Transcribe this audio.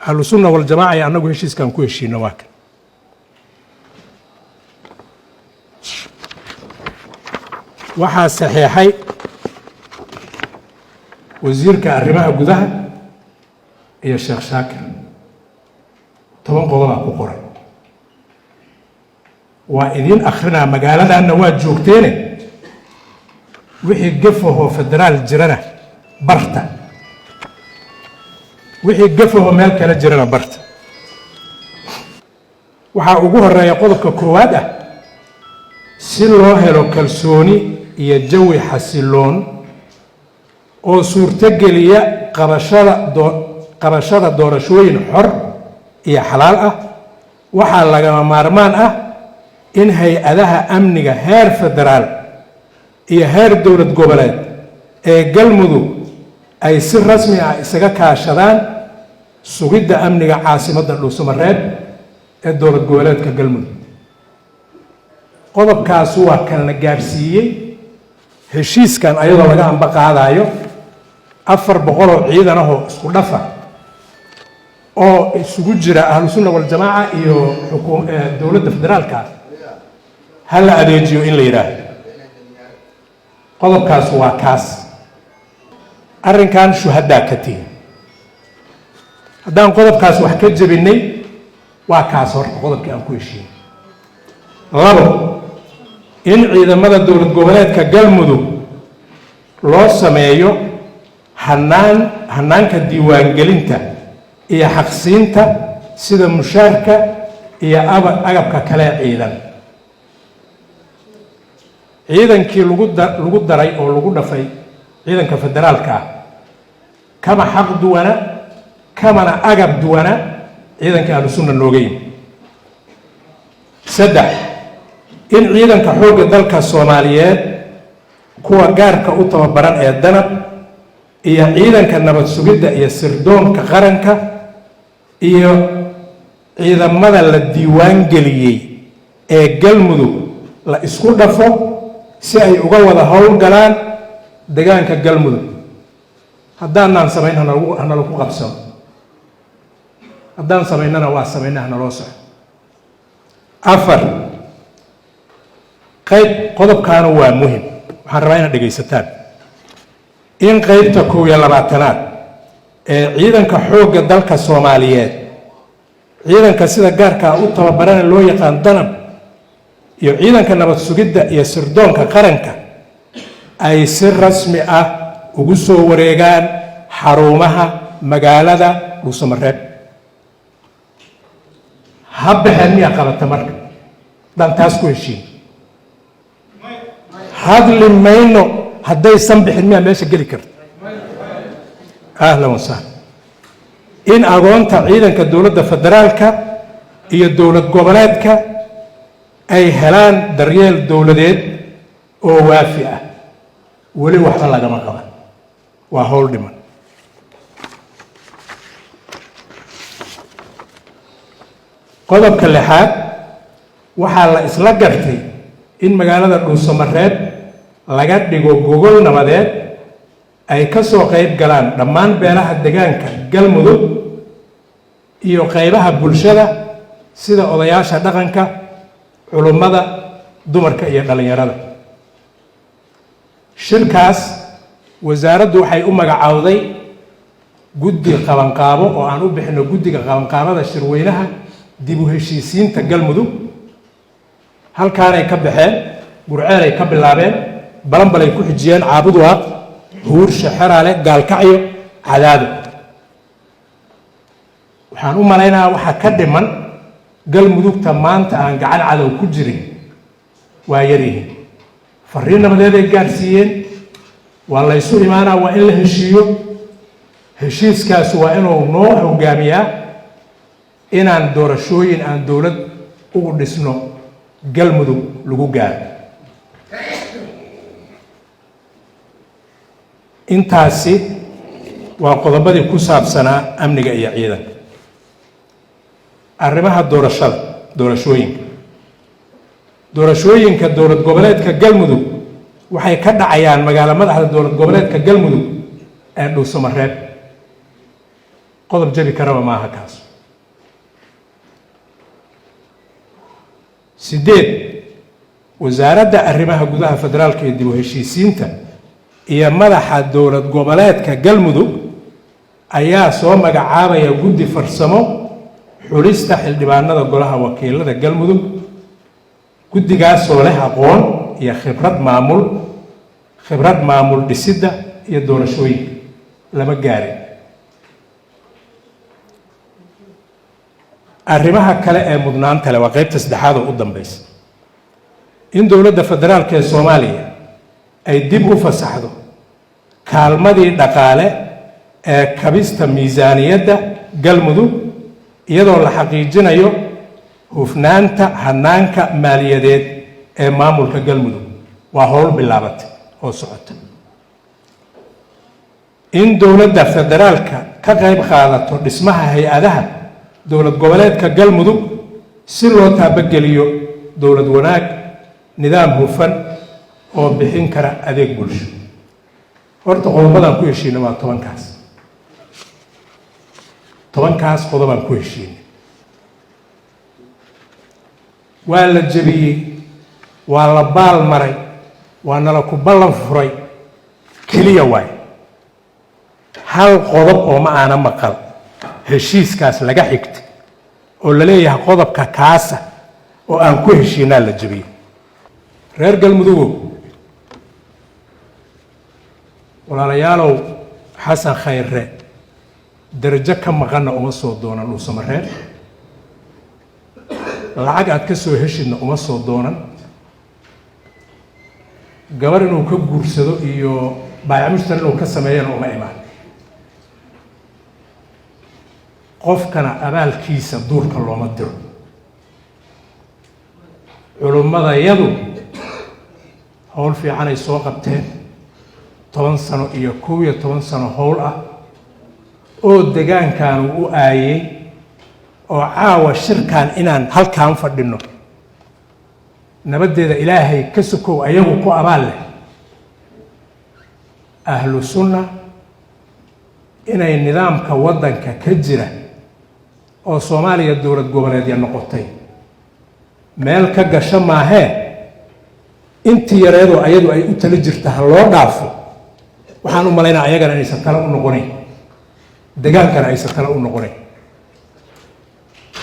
أهل السنة والجماعة أنه هشيس كان كوي شيء نواك waxaa saxiixay wasiirka arrimaha gudaha iyo Sheekh Shaakir 10 qodob ku qoray waa idin akhrina magaaladaana waa joogteen wixii gafaho federaal jirana barta wixii gafaho meel kale jirana barta waxa ugu horeeya qodobka koowaad ah si loo helo kalsooni iyo jawi xasiloon oo suurtageliya qabashada doorashooyin xor iyo xalaal ah waxa laga maarmaan ah in hay'adaha amniga heer federaal iyo heer dowlad goboleed ee galmudug ay si rasmi ah isaga kaashadaan sugidda amniga caasimadda Dhuusamareeb ee dowlad goboleedka galmudug qodobkaas waa kan la gaarsiiyay heshiiskan ayadoo laga amba qaadayo 400 ciidan ah oo isku dhafa oo isugu jira ahlu sunna wal jamaa iyo dowladda federaalka hal adeejiyo in la yiraahdo qodobkaas waa kaas arrinkan shuhada ka tiin haddaan qodobkaas wax ka jabinay waa kaas horta qodobkii aan ku heshiiyay labo in ciidamada dowlad goboleedka galmudug loo sameeyo hanaanka diiwaangelinta iyo xaqsiinta sida mushaarka iyo agabka kale ciidan ciidankii lagu daray oo lagu dhafay ciidanka federaalka kama xaq duwana kamana agab duwana ciidanka ahlu sunna noogeyn saddex in ciidanka xoogga dalka Soomaaliyeed kuwa gaarka u tababaran ee danab iyo ciidanka nabad sugidda iyo sirdoonka qaranka iyo ciidamada la diiwaan geliyay ee galmudug la isku dhafo si ay uga wada howlgalaan deegaanka galmudug haddaan sameynana lagu qabsano haddaan sameynana waa sameynana loo sax afar qayb qodobkaana waa muhiim waxaan rabaa inaad dhageysataan in qaybta 12aad ee ciidanka xoogga dalka Soomaaliyeed ciidanka sida gaarka u tababaran loo yaqaan danab iyo ciidanka nabad sugidda iyo sirdoonka qaranka ay si rasmi ah ugu soo wareegaan xarumaha magaalada Dhuusamareeb habbahan miya qabata marka dan taas ku heshiin hadli mayno hadday sanbixin miya meesha geli karto ahlan wasahlan in agoonta ciidanka dowladda federaalka iyo dowlad goboleedka ay helaan daryeel dowladeed oo waafi ah wali waxba lagama qaban waa howl dhiman qodobka lixaad waxaa la isla gartay in magaalada Dhuusamareeb laga dhigo gogol nabadeed ay ka soo qayb galaan dhammaan beelaha deegaanka galmudug iyo qaybaha bulshada sida odayaasha dhaqanka culimada dumarka iyo dhalinyarada shirkaas wasaaraddu waxay u magacaawday guddi qabanqaabo oo aan u bixino guddiga qabanqaabada shirweynaha dib u heshiisiinta galmudug halkaanay ka baxeen burceel ay ka bilaabeen balanbal ay ku xijiyeen caabud waaq huur shaxaraale gaalkacyo cadaado waxaan u malaynayaa waxa ka dhiman galmudugta maanta aan gacan cadow ku jirin waa yaryihiin fariin nabadeed ay gaarsiiyeen waa la isu imaanaa waa in la heshiiyo heshiiskaas waa inuu noo hogaamiyaa inaan doorashooyin aan dowlad ugu dhisno galmudug lagu gaaro intaasi waa qodobadii ku saabsanaa amniga iyo ciidanka arrimaha doorashooyinka dowlad goboleedka galmudug waxay ka dhacayaan magaalo madaxda dowlad goboleedka galmudug ee Dhuusamareeb qodob jabi karaba maaha kaas. 8 wasaaradda arrimaha gudaha federaalka iyo dib u heshiisiinta iyo madaxa dowlad goboleedka Galmudug ayaa soo magacaabaya guddi farsamo xulista xildhibaanada golaha wakiilada Galmudug. guddigaas oo leh aqoon iyo khibrad maamul dhisidda iyo doorashooyinka lama gaarin. arrimaha kale ee mudnaanta leh waa qaybta saddexaad oo u dambaysa in dowladda federaalka ee Soomaaliya ay dib u fasaxdo kaalmadii dhaqaale ee kabista miisaaniyadda Galmudug iyadoo la xaqiijinayo hufnaanta hanaanka maaliyadeed ee maamulka Galmudug. waa howl bilaabatay oo socota. in dowladda federaalka ka qayb qaadato dhismaha hay-adaha dowlad goboleedka Galmudug si loo taabageliyo dowlad wanaag, nidaam hufan oo bixin kara adeeg bulsho. horta qodobadan ku heshiinay waa 10kaas qodobaan ku heshiinay. waa la jabiyey, waa la baal maray, waa nala ku ballan furay keliya waay hal qodob oo ma aana maqal heshiiskaas laga xigtay oo la leeyahay qodobka kaasa oo aan ku heshiinaa la jabiyey. reer Galmudug walaalayaalow, xasan khayre darajo ka maqanna uma soo doonan dhuusamareeb, lacag aad ka soo heshidna uma soo doonan, gabar inuu ka guursado iyo baayac mushtar inuu ka sameeyana uma imaan. qofkana abaalkiisa duurka looma diro. culummadayadu howl fiican ay soo qabteen 10 sano iyo 11 sano howl ah oo deegaankan u aayay oo caawa shirkan inaan halkaan fadhino nabadeeda ilaahay ka sokow ayagu ku abaal leh. ahlu sunna inay nidaamka wadanka ka jira oo Soomaaliya dowlad goboleedya noqotay meel ka gasho maahee intii yareedo ayadu ay u tala jirta loo dhaafo. waxaan u malaynaa ayagana inaysan kala u noqonayn, deegaankana aysan kala u noqonayn.